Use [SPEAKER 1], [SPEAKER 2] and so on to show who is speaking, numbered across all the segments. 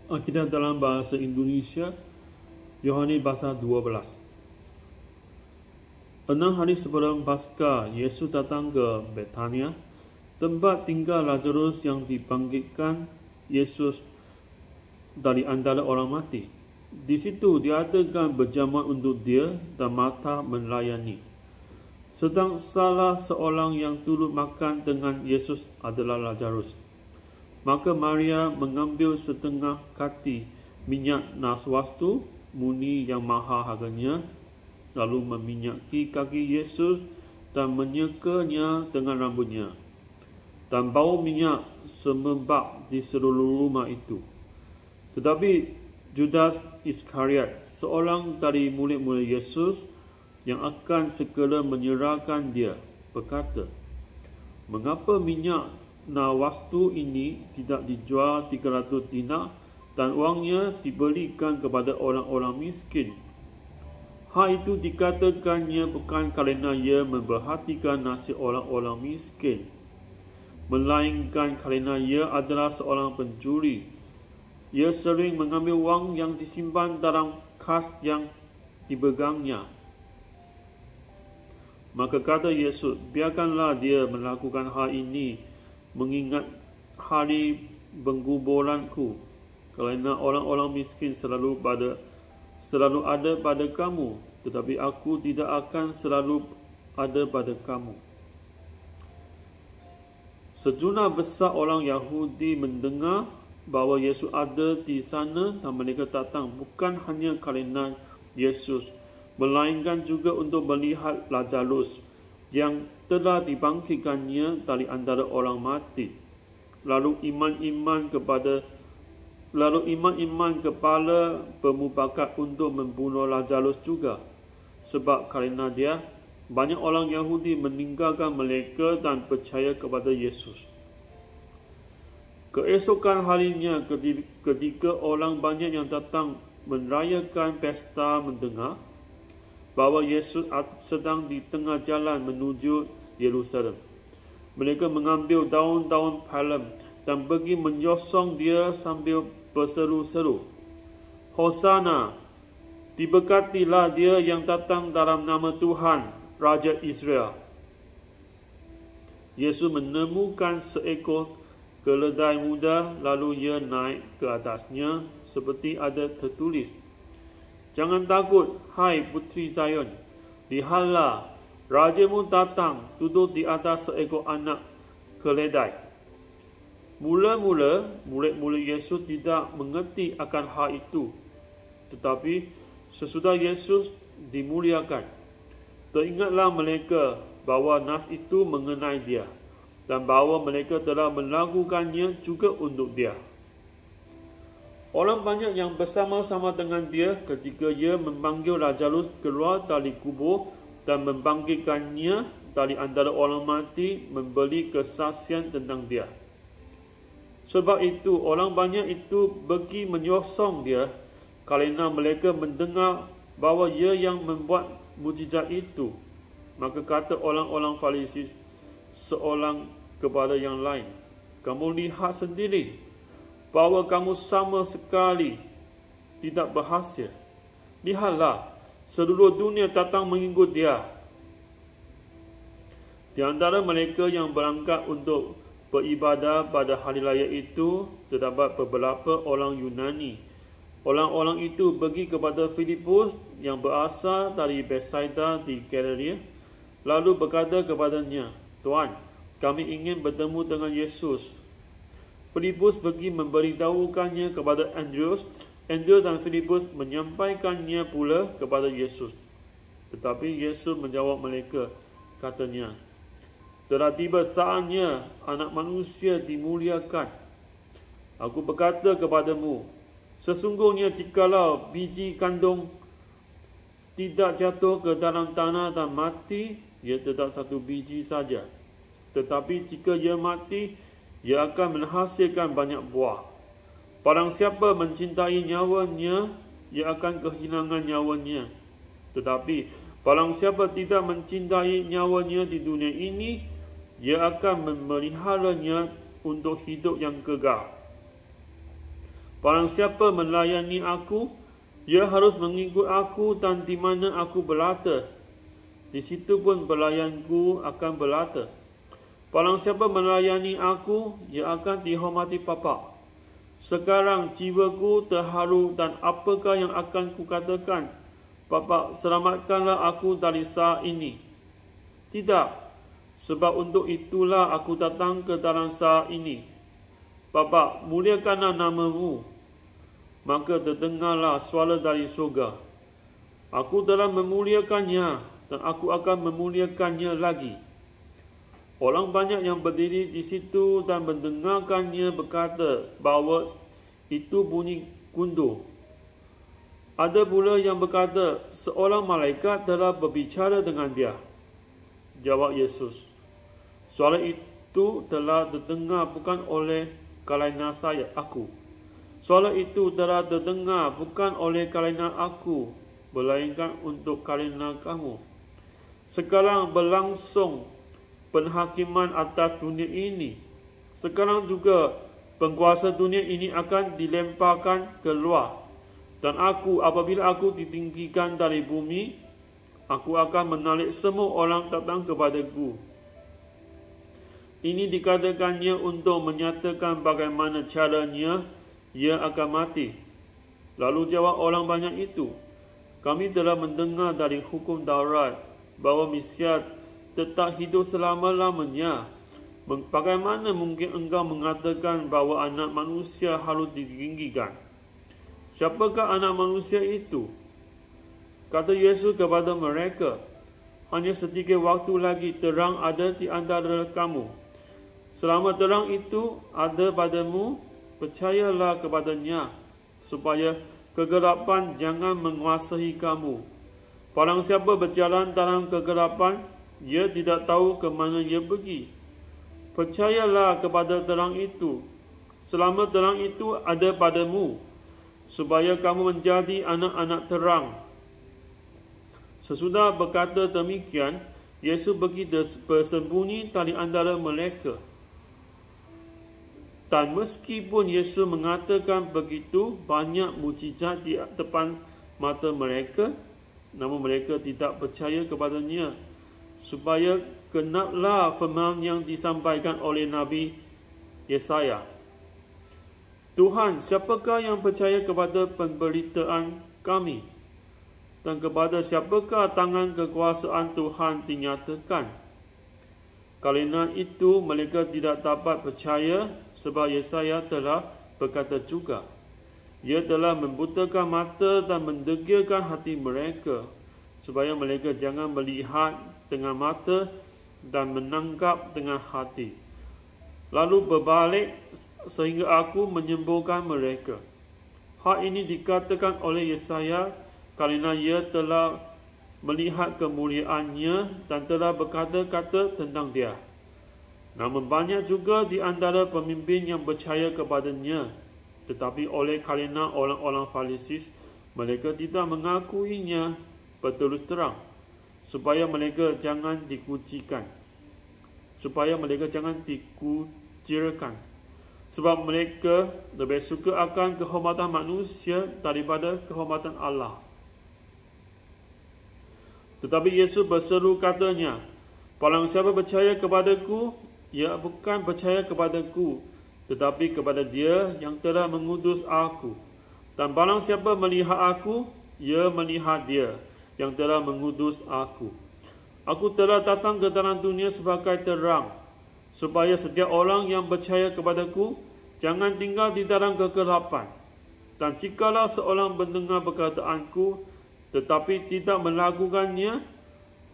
[SPEAKER 1] Alkitab dalam bahasa Indonesia, Yohanes pasal 12. 6 hari sebelum Paskah, Yesus datang ke Betania, tempat tinggal Lazarus yang dibangkitkan Yesus dari antara orang mati. Di situ diadakan berjamuan untuk dia dan Martha melayani. Sedang salah seorang yang turut makan dengan Yesus adalah Lazarus. Maka Maria mengambil setengah kati minyak naswastu murni yang mahal harganya, lalu meminyaki kaki Yesus dan menyekanya dengan rambutnya. Dan bau minyak semerbak di seluruh rumah itu. Tetapi Judas Iskariot, seorang dari murid-murid Yesus yang akan segera menyerahkan dia, berkata, "Mengapa minyak naswastu ini tidak dijual 300 dinar dan uangnya diberikan kepada orang-orang miskin?" Hal itu dikatakannya bukan kerana ia memperhatikan nasib orang-orang miskin, melainkan kerana ia adalah seorang pencuri. Ia sering mengambil wang yang disimpan dalam kas yang dipegangnya. Maka kata Yesus, "Biarkanlah dia melakukan hal ini mengingat hari pengkuburanku, kerana orang-orang miskin selalu ada pada kamu, tetapi aku tidak akan selalu ada pada kamu." Sejumlah besar orang Yahudi mendengar bahawa Yesus ada di sana dan mereka datang bukan hanya kerana Yesus, melainkan juga untuk melihat Lazarus yang telah dibangkitkannya dari antara orang mati. Lalu imam-imam kepala bermufakat untuk membunuh Lazarus juga, sebab kerana dia, banyak orang Yahudi meninggalkan mereka dan percaya kepada Yesus. Keesokan harinya, ketika orang banyak yang datang merayakan pesta mendengar bahawa Yesus sedang di tengah jalan menuju Yerusalem, mereka mengambil daun-daun palem dan pergi menyosong dia sambil berseru-seru, "Hosana, diberkatilah dia yang datang dalam nama Tuhan, Raja Israel." Yesus menemukan seekor keledai muda, lalu ia naik ke atasnya seperti ada tertulis, "Jangan takut, hai putri Zion. Lihatlah, rajamu datang duduk di atas seekor anak keledai." Mula-mula, murid-murid Yesus tidak mengerti akan hal itu. Tetapi sesudah Yesus dimuliakan, teringatlah mereka bahawa nas itu mengenai dia dan bahawa mereka telah melakukannya juga untuk dia. Orang banyak yang bersama-sama dengan dia ketika ia memanggil Lazarus keluar dari kubur dan membangkitkannya dari antara orang mati memberi kesaksian tentang dia. Sebab itu orang banyak itu pergi menyosong dia kerana mereka mendengar bahawa ia yang membuat mukjizat itu. Maka kata orang-orang Farisi seorang kepada yang lain, "Kamu lihat sendiri bahawa kamu sama sekali tidak berhasil. Lihatlah, seluruh dunia datang mengikut dia." Di antara mereka yang berangkat untuk beribadah pada hari raya itu, terdapat beberapa orang Yunani. Orang-orang itu pergi kepada Filipus yang berasal dari Bethsaida di Galilea, lalu berkata kepadanya, "Tuan, kami ingin bertemu dengan Yesus." Filipus pergi memberitahukannya kepada Andreas. Andreas dan Filipus menyampaikannya pula kepada Yesus. Tetapi Yesus menjawab mereka, katanya, "Telah tiba saatnya Anak Manusia dimuliakan. Aku berkata kepadamu, sesungguhnya jikalau biji kandung tidak jatuh ke dalam tanah dan mati, ia tetap satu biji saja. Tetapi jika ia mati, ia akan menghasilkan banyak buah. Barang siapa mencintai nyawanya, ia akan kehilangan nyawanya. Tetapi barang siapa tidak mencintai nyawanya di dunia ini, ia akan memeliharanya untuk hidup yang kekal. Barang siapa melayani aku, ia harus mengikut aku, dan di mana aku berlata, di situ pun pelayanku akan berlata. Barang siapa melayani aku, ia akan dihormati Bapa. Sekarang jiwaku terharu, dan apakah yang akan kukatakan? Bapa, selamatkanlah aku dari saa ini. Tidak, sebab untuk itulah aku datang ke dalam saa ini. Bapa, muliakanlah nama-Mu. Maka terdengarlah suara dari surga. Aku telah memuliakannya, dan aku akan memuliakannya lagi. Orang banyak yang berdiri di situ dan mendengarkannya berkata bahawa itu bunyi gundur. Ada pula yang berkata seorang malaikat telah berbicara dengan dia. Jawab Yesus, suara itu telah terdengar bukan oleh kerana aku. Suara itu telah terdengar bukan oleh kerana aku, melainkan untuk kerana kamu. Sekarang berlangsung penghakiman atas dunia ini. Sekarang juga penguasa dunia ini akan dilemparkan keluar. Dan apabila aku ditinggikan dari bumi, aku akan menarik semua orang datang kepadaku. Ini dikatakannya untuk menyatakan bagaimana caranya ia akan mati. Lalu jawab orang banyak itu, kami telah mendengar dari hukum Taurat bahawa Mesias tetap hidup selama-lamanya. Bagaimana mungkin engkau mengatakan bahawa anak manusia harus ditinggikan? Siapakah anak manusia itu? Kata Yesus kepada mereka, hanya sedikit waktu lagi terang ada di antara kamu. Selama terang itu ada padamu, percayalah kepadanya, supaya kegelapan jangan menguasai kamu. Barang siapa berjalan dalam kegelapan, ia tidak tahu ke mana ia pergi. Percayalah kepada terang itu. Selama terang itu ada padamu, supaya kamu menjadi anak-anak terang. Sesudah berkata demikian, Yesus pergi bersembunyi dari antara mereka. Dan meskipun Yesus mengatakan begitu banyak mukjizat di depan mata mereka, namun mereka tidak percaya kepadanya, supaya genaplah firman yang disampaikan oleh Nabi Yesaya. Tuhan, siapakah yang percaya kepada pemberitaan kami? Dan kepada siapakah tangan kekuasaan Tuhan dinyatakan? Kerana itu mereka tidak dapat percaya, sebab Yesaya telah berkata juga, ia telah membutakan mata dan mendegilkan hati mereka, supaya mereka jangan melihat dengan mata dan menangkap dengan hati, lalu berbalik sehingga aku menyembuhkan mereka. Hal ini dikatakan oleh Yesaya kerana ia telah melihat kemuliaannya dan telah berkata-kata tentang dia. Namun banyak juga di antara pemimpin yang percaya kepadanya, tetapi oleh kerana orang-orang Farisi, mereka tidak mengakuinya berterus terang, supaya mereka jangan dikucilkan, sebab mereka lebih suka akan kehormatan manusia daripada kehormatan Allah. Tetapi Yesus berseru katanya, barang siapa percaya kepadaku, ia bukan percaya kepadaku, tetapi kepada Dia yang telah mengutus aku. Dan barang siapa melihat aku, ia melihat Dia yang telah mengutus aku. Aku telah datang ke dalam dunia sebagai terang, supaya setiap orang yang percaya kepadaku jangan tinggal di dalam kegelapan. Dan jikalau seorang mendengar perkataanku tetapi tidak melakukannya,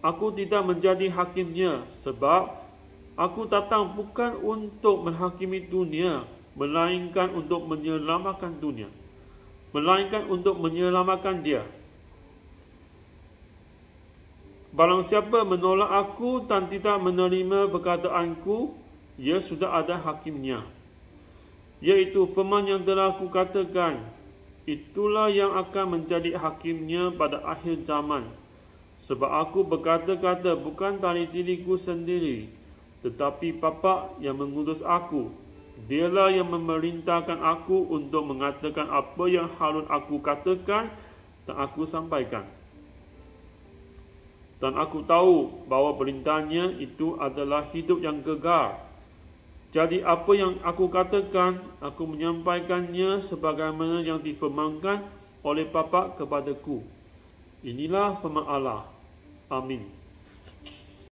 [SPEAKER 1] aku tidak menjadi hakimnya, sebab aku datang bukan untuk menghakimi dunia, melainkan untuk menyelamatkan dunia, dia. Barang siapa menolak aku dan tidak menerima perkataanku, ia sudah ada hakimnya, iaitu firman yang telah aku katakan. Itulah yang akan menjadi hakimnya pada akhir zaman. Sebab aku berkata-kata bukan dari diriku sendiri, tetapi Bapa yang mengutus aku, Dialah yang memerintahkan aku untuk mengatakan apa yang harus aku katakan dan aku sampaikan. Dan aku tahu bahawa perintahnya itu adalah hidup yang kekal. Jadi apa yang aku katakan, aku menyampaikannya sebagaimana yang difirmankan oleh Bapa kepadaku. Inilah firman Allah. Amin.